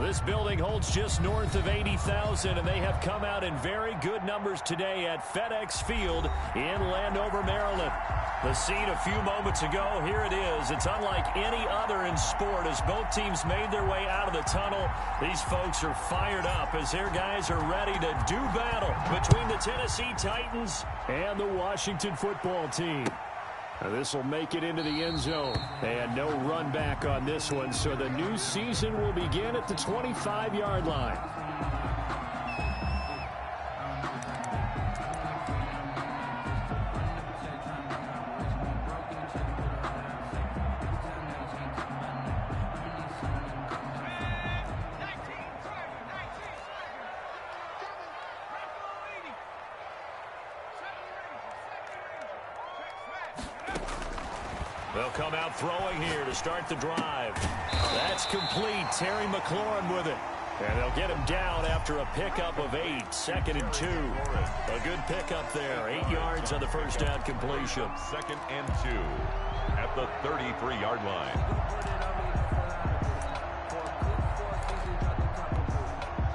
This building holds just north of 80,000, and they have come out in very good numbers today at FedEx Field in Landover, Maryland. The scene a few moments ago, here it is. It's unlike any other in sport as both teams made their way out of the tunnel. These folks are fired up as their guys are ready to do battle between the Tennessee Titans and the Washington football team. Now this will make it into the end zone. And no run back on this one, so the new season will begin at the 25-yard line. They'll come out throwing here to start the drive. That's complete. Terry McLaurin with it. And they'll get him down after a pickup of 8. 2nd and 2. A good pickup there. 8 yards on the first down completion. 2nd and 2 at the 33-yard line.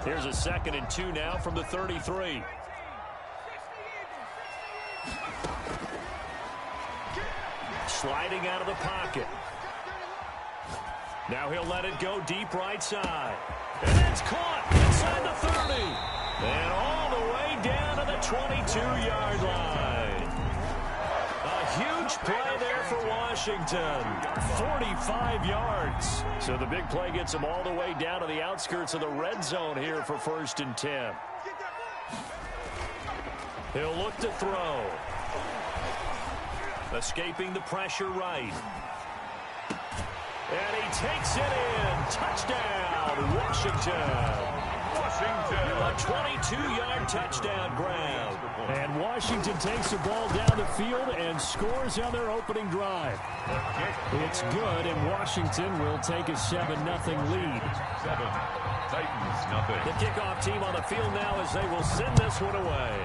Here's a 2nd and 2 now from the 33. Sliding out of the pocket. Now he'll let it go deep right side. And it's caught inside the 30. And all the way down to the 22-yard line. A huge play there for Washington. 45 yards. So the big play gets them all the way down to the outskirts of the red zone here for 1st and 10. He'll look to throw. Escaping the pressure right. And he takes it in. Touchdown, Washington. A 22-yard touchdown grab. And Washington takes the ball down the field and scores on their opening drive. It's good, and Washington will take a 7-0 lead. 7, Titans, nothing. The kickoff team on the field now as they will send this one away.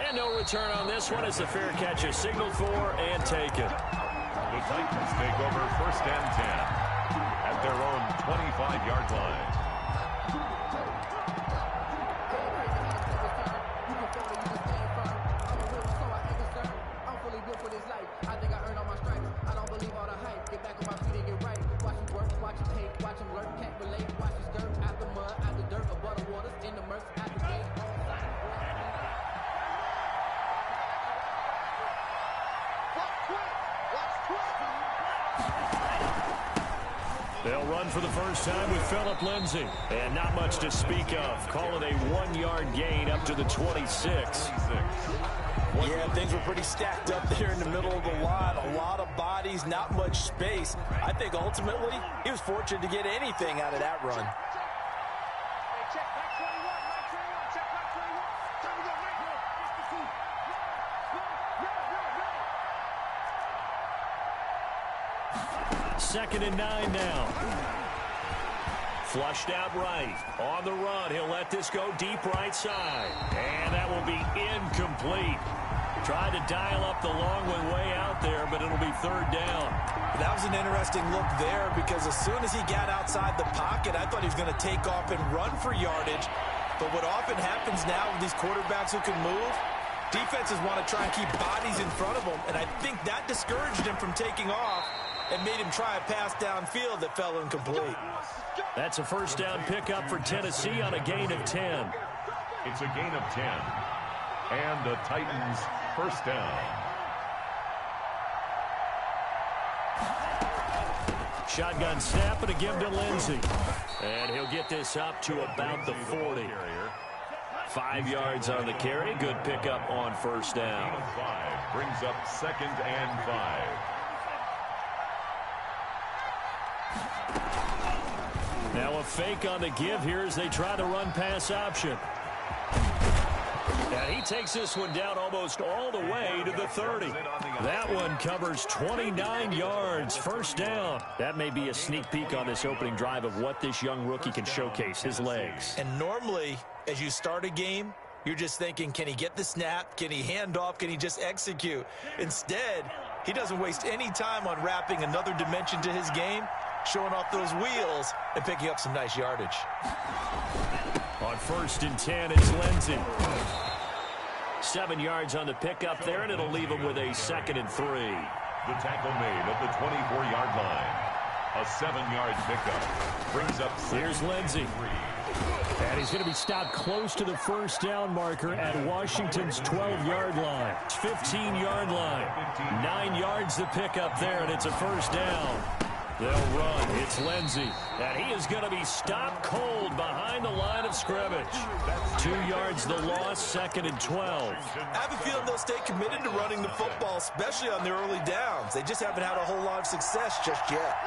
And no return on this one as the fair catch is signaled for and taken. The Titans take over 1st and 10 at their own 25-yard line. I think I earned all my stripes. I don't believe all the hype. Get back on my feet and get right. Watch him work, watch him hate, watch him lurk, can't relate. Watch him skirt out the mud, out the dirt, above the waters, in the murks, out the gate. They'll run for the first time with Phillip Lindsay. And not much to speak of. Call it a 1-yard gain up to the 26. Yeah, things were pretty stacked up there in the middle of the line. A lot of bodies, not much space. I think ultimately he was fortunate to get anything out of that run. Second and 9 now. Flushed out right. On the run, he'll let this go deep right side. And that will be incomplete. Tried to dial up the long way out there, but it'll be 3rd down. That was an interesting look there because as soon as he got outside the pocket, I thought he was going to take off and run for yardage. But what often happens now with these quarterbacks who can move, defenses want to try and keep bodies in front of them. And I think that discouraged him from taking off and made him try a pass downfield that fell incomplete. That's a first down pickup for Tennessee on a gain of 10. It's a gain of 10. And the Titans first down. Shotgun snap and a give to Lindsay. And he'll get this up to about the 40. 5 yards on the carry. Good pickup on first down. Gain of 5 brings up 2nd and 5. Now a fake on the give here as they try to run pass option. And he takes this one down almost all the way to the 30. That one covers 29 yards. First down. That may be a sneak peek on this opening drive of what this young rookie can showcase, his legs. And normally, as you start a game, you're just thinking, can he get the snap? Can he hand off? Can he just execute? Instead, he doesn't waste any time on wrapping another dimension to his game. showing off those wheels and picking up some nice yardage. On 1st and 10, it's Lindsey. 7 yards on the pickup there, and it'll leave him with a 2nd and 3. The tackle made at the 24-yard line. A 7-yard pickup brings up. Here's Lindsey. And he's going to be stopped close to the first down marker at Washington's 12-yard line. 15-yard line. 9 yards to pick up there, and it's a first down. They'll run. It's Lindsey. And he is going to be stopped cold behind the line of scrimmage. 2 yards the loss, 2nd and 12. I have a feeling they'll stay committed to running the football, especially on their early downs. They just haven't had a whole lot of success just yet.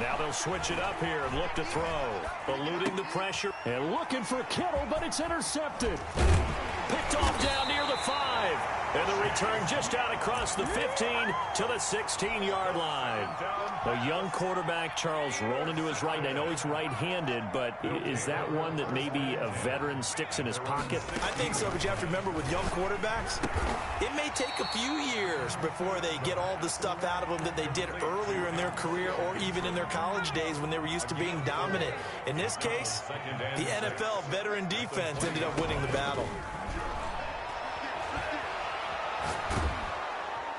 Now they'll switch it up here and look to throw. Eluding the pressure and looking for Kittle, but it's intercepted. Picked off down near the 5. And the return just out across the 15 to the 16-yard line. A young quarterback, Charles, rolling to his right. And I know he's right-handed, but is that one that maybe a veteran sticks in his pocket? I think so, but you have to remember with young quarterbacks, it may take a few years before they get all the stuff out of them that they did earlier in their career or even in their college days when they were used to being dominant. In this case, the NFL veteran defense ended up winning the battle.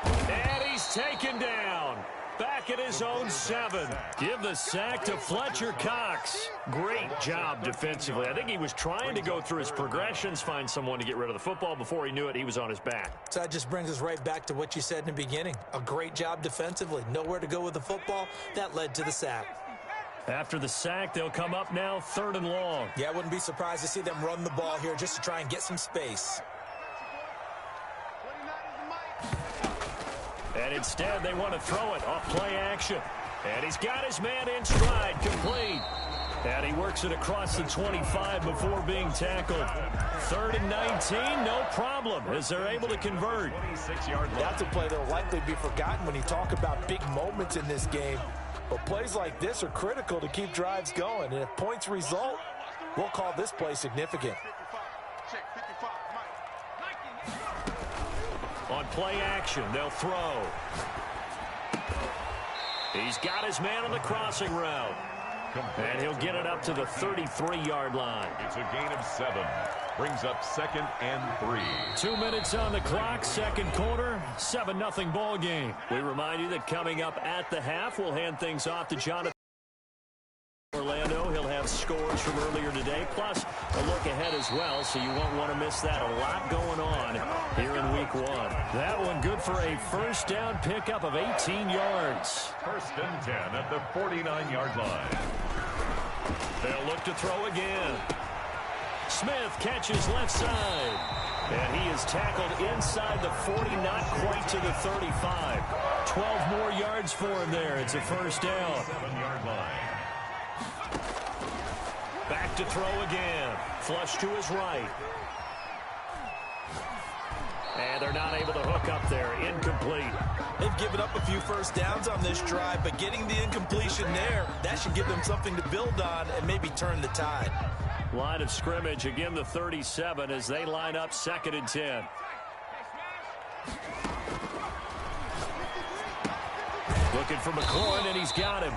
And he's taken down. Back at his own 7. Give the sack to Fletcher Cox. Great job defensively. I think he was trying to go through his progressions, find someone to get rid of the football. Before he knew it, he was on his back. So that just brings us right back to what you said in the beginning. A great job defensively. Nowhere to go with the football. That led to the sack. After the sack, they'll come up now 3rd and long. Yeah, I wouldn't be surprised to see them run the ball here just to try and get some space. And instead, they want to throw it off play action. And he's got his man in stride, complete. And he works it across the 25 before being tackled. 3rd and 19, no problem, as they're able to convert. That's a play that will likely be forgotten when you talk about big moments in this game. But plays like this are critical to keep drives going. And if points result, we'll call this play significant. On play action, they'll throw. He's got his man on the crossing route. And he'll get it up to the 33-yard line. It's a gain of 7. Brings up 2nd and 3. 2 minutes on the clock, 2nd quarter, 7-0 ball game. We remind you that coming up at the half, we'll hand things off to Jonathan. Orlando, he'll have scores from earlier today, plus a look ahead as well, so you won't want to miss that. A lot going on here in week 1. That one good for a first down pickup of 18 yards. 1st and 10 at the 49-yard line. They'll look to throw again. Smith catches left side. And he is tackled inside the 40, not quite to the 35. 12 more yards for him there. It's a first down. 7-yard line. Back to throw again. Flush to his right. And they're not able to hook up there. Incomplete. They've given up a few first downs on this drive, but getting the incompletion there, that should give them something to build on and maybe turn the tide. Line of scrimmage, again the 37 as they line up 2nd and 10. Looking for McLaurin, and he's got him.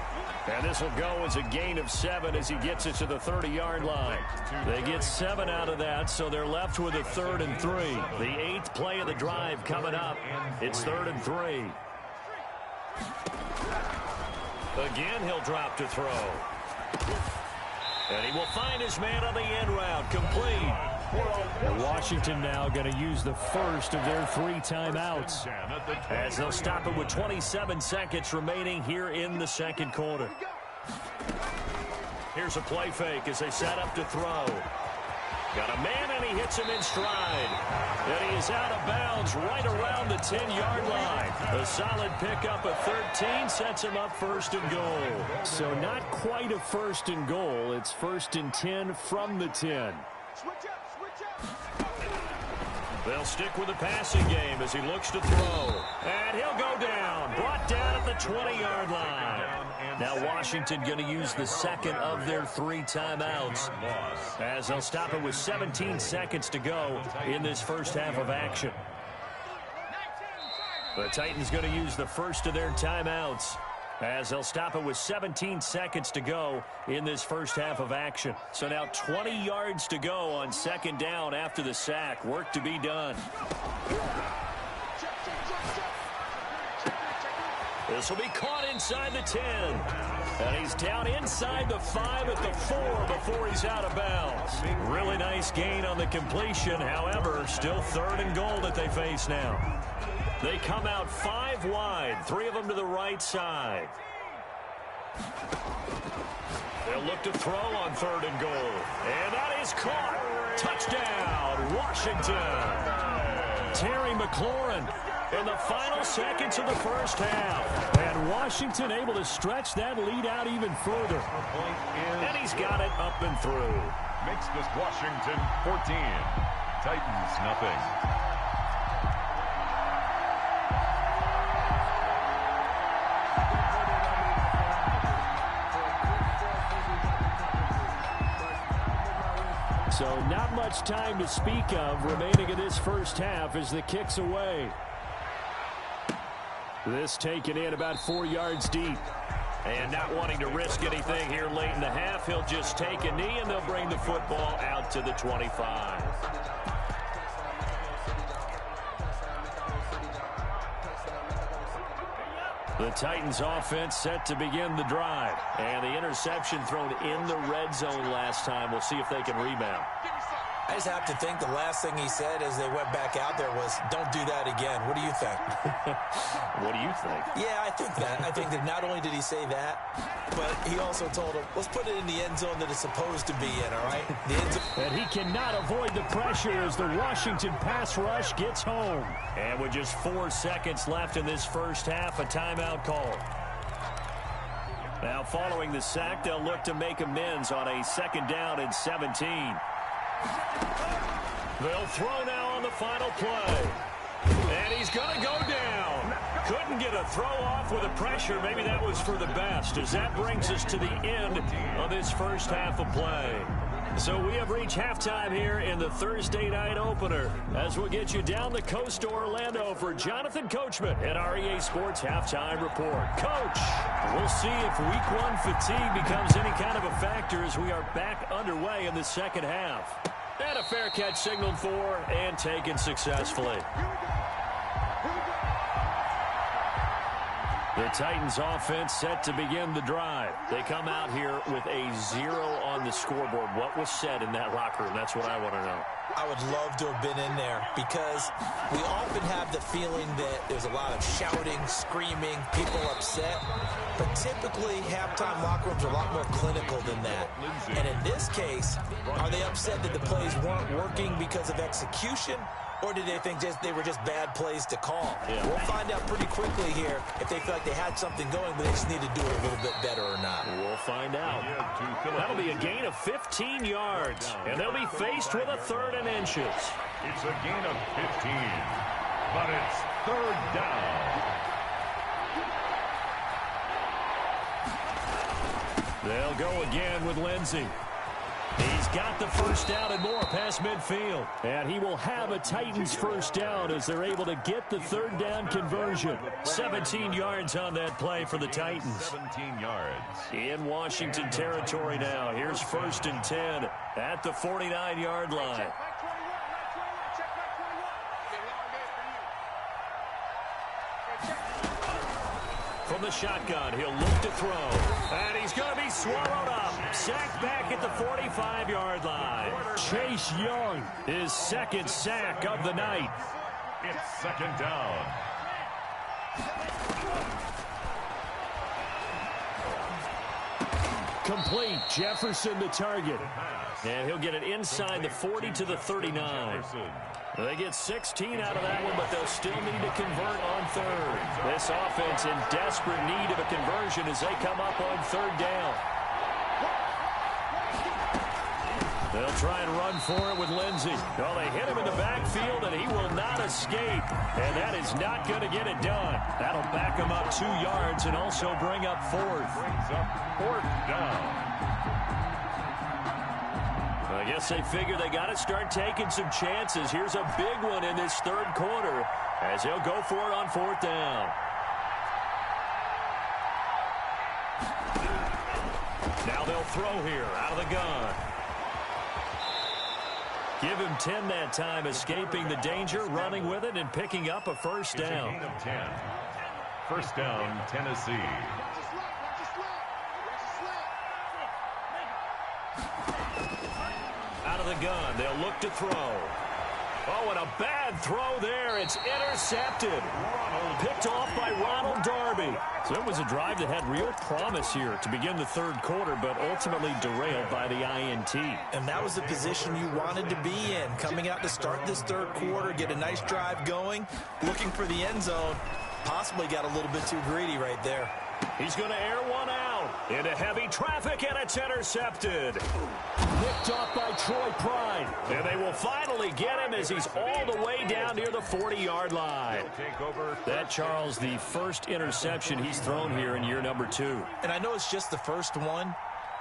And this will go as a gain of 7 as he gets it to the 30-yard line. They get 7 out of that, so they're left with a 3rd and 3. The 8th play of the drive coming up. It's 3rd and 3. Again, he'll drop to throw. And he will find his man on the end route, complete. And Washington now going to use the first of their 3 timeouts as they'll stop it with 27 seconds remaining here in the 2nd quarter. Here's a play fake as they set up to throw. Got a man, and he hits him in stride. And he is out of bounds right around the 10-yard line. A solid pickup of 13 sets him up 1st and goal. So not quite a 1st and goal. It's 1st and 10 from the 10. They'll stick with the passing game as he looks to throw. And he'll go down. Brought down at the 20-yard line. Now Washington going to use the second of their 3 timeouts as they'll stop it with 17 seconds to go in this first half of action. The Titans going to use the first of their timeouts as they'll stop it with 17 seconds to go in this first half of action. So now 20 yards to go on second down after the sack. Work to be done. This will be caught inside the 10. And he's down inside the 5 at the 4 before he's out of bounds. Really nice gain on the completion. However, still 3rd and goal that they face now. They come out 5 wide, 3 of them to the right side. They'll look to throw on 3rd and goal. And that is caught. Touchdown, Washington. Terry McLaurin in the final seconds of the first half. And Washington able to stretch that lead out even further. And he's got it up and through. Makes this Washington 14. Titans nothing. So not much time to speak of remaining in this first half as the kick's away. This taken in about 4 yards deep. And not wanting to risk anything here late in the half, he'll just take a knee and they'll bring the football out to the 25. The Titans offense set to begin the drive. And the interception thrown in the red zone last time. We'll see if they can rebound. I just have to think the last thing he said as they went back out there was, don't do that again. What do you think? What do you think? Yeah, I think that. I think that not only did he say that, but he also told him, let's put it in the end zone that it's supposed to be in, all right? The end zone. And he cannot avoid the pressure as the Washington pass rush gets home. And with just 4 seconds left in this first half, a timeout call. Now following the sack, they'll look to make amends on a 2nd down and 17. They'll throw now on the final play. And he's going to go down. Couldn't get a throw off with the pressure. Maybe that was for the best, as that brings us to the end of this first half of play. So we have reached halftime here in the Thursday night opener, as we'll get you down the coast to Orlando for Jonathan Coachman at our EA Sports Halftime Report. Coach, we'll see if Week 1 fatigue becomes any kind of a factor as we are back underway in the second half. And a fair catch signaled for and taken successfully. The Titans offense set to begin the drive. They come out here with a 0 on the scoreboard. What was said in that locker room? That's what I want to know. I would love to have been in there because we often have the feeling that there's a lot of shouting, screaming, people upset. But typically, halftime locker rooms are a lot more clinical than that. And in this case, are they upset that the plays weren't working because of execution? Or did they think they were just bad plays to call? Yeah. We'll find out pretty quickly here if they feel like they had something going, but they just need to do it a little bit better or not. We'll find out. That'll be a gain of 15 yards, and they'll be faced with a 3rd and inches. It's a gain of 15, but it's 3rd down. They'll go again with Lindsey. He's got the first down and more past midfield. And he will have a Titans first down as they're able to get the 3rd down conversion. 17 yards on that play for the Titans. 17 yards. In Washington territory now. Here's 1st and 10 at the 49-yard line. From the shotgun, he'll look to throw. And he's going to be swallowed up. Sacked back at the 45-yard line. Chase Young, his 2nd sack of the night. It's 2nd down. Complete. Jefferson the target. And he'll get it inside the 40 to the 39. They get 16 out of that one, but they'll still need to convert on 3rd. This offense in desperate need of a conversion as they come up on 3rd down. They'll try and run for it with Lindsey. Well, they hit him in the backfield, and he will not escape. And that is not going to get it done. That'll back him up 2 yards and also bring up fourth. Brings up 4th down. I guess they figure they got to start taking some chances. Here's a big one in this third quarter as he'll go for it on 4th down. Now they'll throw here out of the gun. Give him 10 that time, escaping the danger, running with it, and picking up a first down. It's a gain of 10. First down, Tennessee. Out of the gun, they'll look to throw. Oh, and a bad throw there. It's intercepted. Picked off by Ronald Darby. So it was a drive that had real promise here to begin the third quarter, but ultimately derailed by the INT. And that was the position you wanted to be in. Coming out to start this third quarter, get a nice drive going, looking for the end zone. Possibly got a little bit too greedy right there. He's going to air one out into heavy traffic, and it's intercepted. Nicked off by Troy Pride. And they will finally get him as he's all the way down near the 40-yard line. That, Charles, the first interception he's thrown here in year number 2. And I know it's just the first one,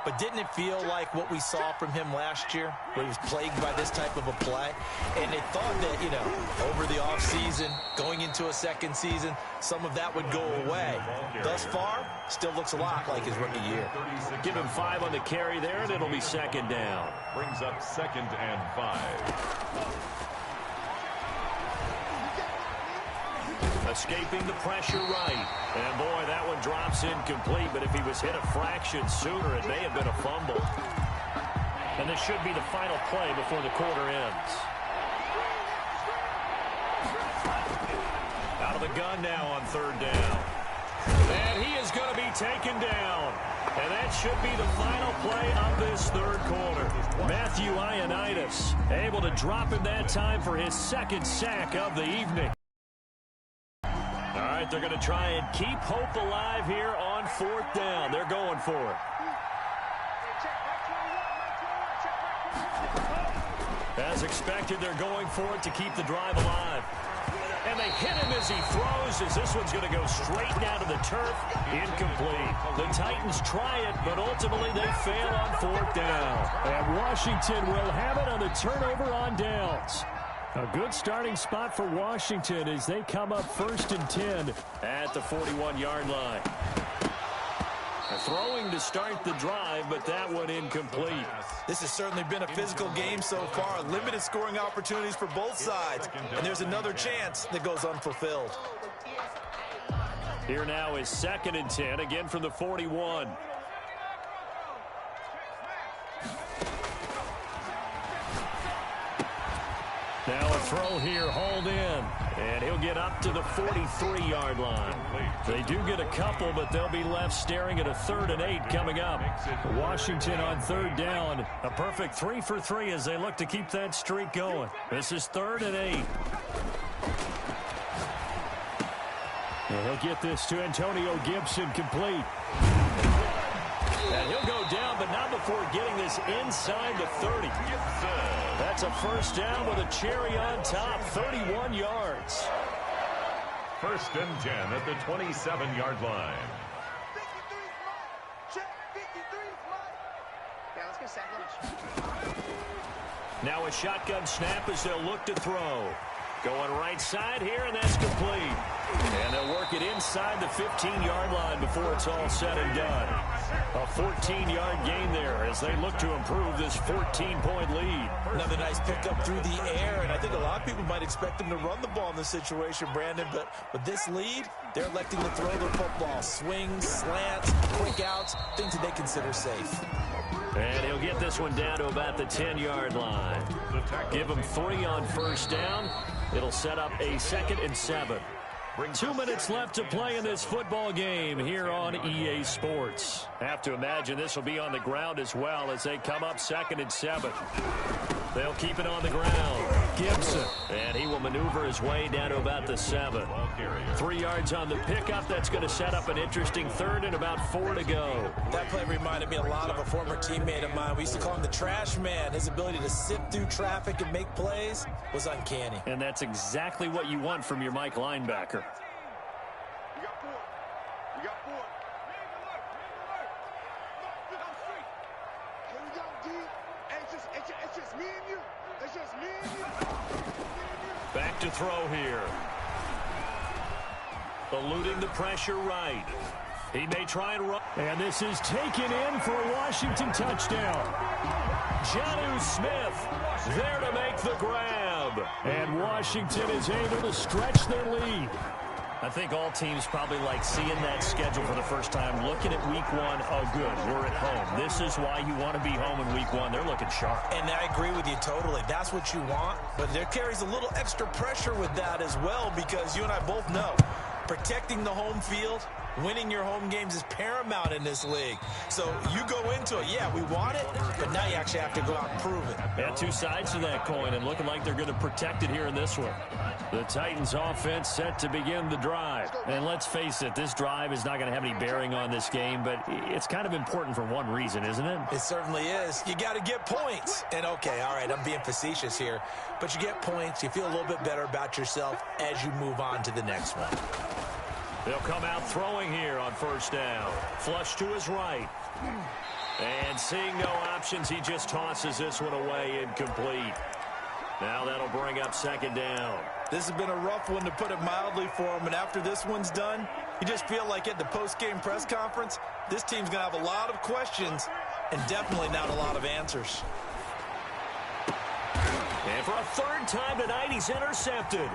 but didn't it feel like what we saw from him last year, where he was plagued by this type of a play? And they thought that, you know, over the offseason, going into a second season, some of that would go away. Thus far, still looks a lot like his rookie year. Give him 5 on the carry there, and it'll be second down. Brings up 2nd and 5. Escaping the pressure right. And, boy, that one drops incomplete. But if he was hit a fraction sooner, it may have been a fumble. And this should be the final play before the quarter ends. Out of the gun now on 3rd down. And he is going to be taken down. And that should be the final play of this third quarter. Matthew Ioannidis able to drop him that time for his 2nd sack of the evening. All right, they're going to try and keep hope alive here on 4th down. They're going for it. As expected, they're going for it to keep the drive alive. And they hit him as he throws, as this one's going to go straight down to the turf. Incomplete. The Titans try it, but ultimately they fail on 4th down. And Washington will have it on the turnover on downs. A good starting spot for Washington as they come up 1st and 10 at the 41-yard line. Throwing to start the drive, but that one incomplete. This has certainly been a physical game so far. Limited scoring opportunities for both sides. And there's another chance that goes unfulfilled. Here now is 2nd and 10, again from the 41. Now a throw here, hauled in. And he'll get up to the 43-yard line. They do get a couple, but they'll be left staring at a 3rd and 8 coming up. Washington on 3rd down. A perfect 3 for 3 as they look to keep that streak going. This is 3rd and 8. And he'll get this to Antonio Gibson complete. And he'll go down, but not before getting this inside the 30. That's a first down with a cherry on top, 31 yards. 1st and 10 at the 27-yard line. Now a shotgun snap as they'll look to throw. Going right side here, and that's complete. And they'll work it inside the 15-yard line before it's all said and done. A 14-yard gain there as they look to improve this 14-point lead. Another nice pickup through the air, and I think a lot of people might expect them to run the ball in this situation, Brandon, but with this lead, they're electing to throw the football. Swings, slants, quick outs, things that they consider safe. And he'll get this one down to about the 10-yard line. Give him 3 on first down. It'll set up a 2nd and 7. 2 minutes left to play in this football game here on EA Sports. Have to imagine this will be on the ground as well as they come up 2nd and 7. They'll keep it on the ground. Gibson. And he will maneuver his way down to about the 7. 3 yards on the pickup. That's going to set up an interesting 3rd and about 4 to go. That play reminded me a lot of a former teammate of mine. We used to call him the trash man. His ability to sift through traffic and make plays was uncanny. And that's exactly what you want from your Mike linebacker. Back to throw here. Eluding the pressure right. He may try and run. And this is taken in for a Washington touchdown. Jonnu Smith there to make the grab. And Washington is able to stretch their lead. I think all teams probably like seeing that schedule for the first time, looking at week 1. Oh, good, we're at home. This is why you want to be home in week 1. They're looking sharp. And I agree with you totally. That's what you want. But there carries a little extra pressure with that as well, because you and I both know protecting the home field, winning your home games is paramount in this league. So you go into it, yeah, we want it, but now you actually have to go out and prove it. Yeah, 2 sides to that coin, and looking like they're going to protect it here in this one. The Titans offense set to begin the drive. And let's face it, this drive is not going to have any bearing on this game, but it's kind of important for one reason, isn't it? It certainly is. You got to get points. And okay, all right, I'm being facetious here, but you get points, you feel a little bit better about yourself as you move on to the next one. They'll come out throwing here on 1st down. Flush to his right. And seeing no options, he just tosses this one away, incomplete. Now that'll bring up 2nd down. This has been a rough one, to put it mildly, for him. And after this one's done, you just feel like at the post-game press conference, this team's going to have a lot of questions and definitely not a lot of answers. And for a 3rd time tonight, he's intercepted.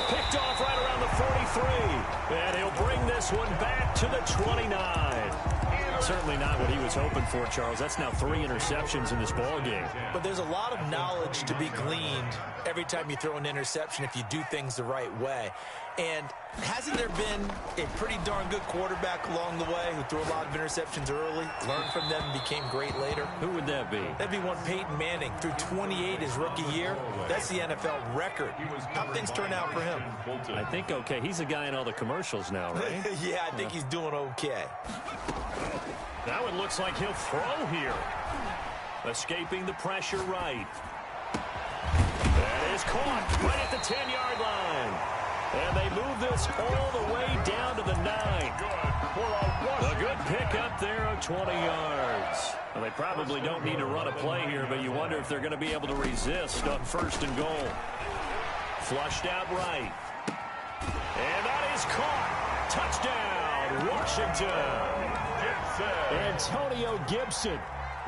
Picked off right around the 43. And he'll bring this one back to the 29. Certainly not what he was hoping for, Charles. That's now 3 interceptions in this ball game. But there's a lot of knowledge to be gleaned every time you throw an interception if you do things the right way. And hasn't there been a pretty darn good quarterback along the way who threw a lot of interceptions early, learned from them, and became great later? Who would that be? That'd be one Peyton Manning. Threw 28 his rookie year. That's the NFL record. How things turn out for him? I think okay. He's a guy in all the commercials now, right? Yeah, I think he's doing okay. Now it looks like he'll throw here. Escaping the pressure right. That is caught right at the 10-yard line. And they move this all the way down to the 9. A good pickup there of 20 yards. Well, they probably don't need to run a play here, but you wonder if they're going to be able to resist on 1st and goal. Flushed out right. And that is caught. Touchdown, Washington. Antonio Gibson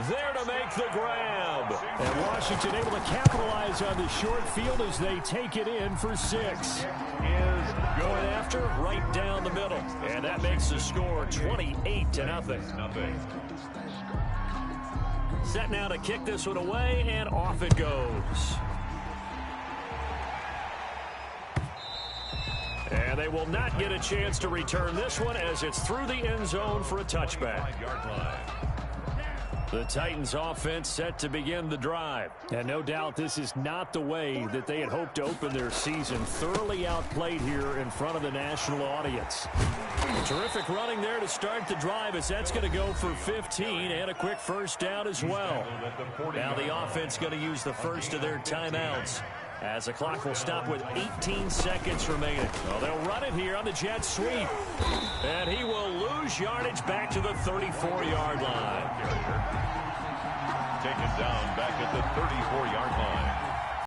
there to make the grab. And Washington able to capitalize on the short field as they take it in for 6. Is going after right down the middle. And that makes the score 28-0. Set now to kick this one away, and off it goes. And they will not get a chance to return this one as it's through the end zone for a touchback. The Titans offense set to begin the drive. And no doubt this is not the way that they had hoped to open their season. Thoroughly outplayed here in front of the national audience. Terrific running there to start the drive as that's going to go for 15 and a quick 1st down as well. Now the offense going to use the first of their timeouts as the clock will stop with 18 seconds remaining. Well, they'll run it here on the jet sweep. And he will lose yardage back to the 34-yard line. Taken down back at the 34-yard line.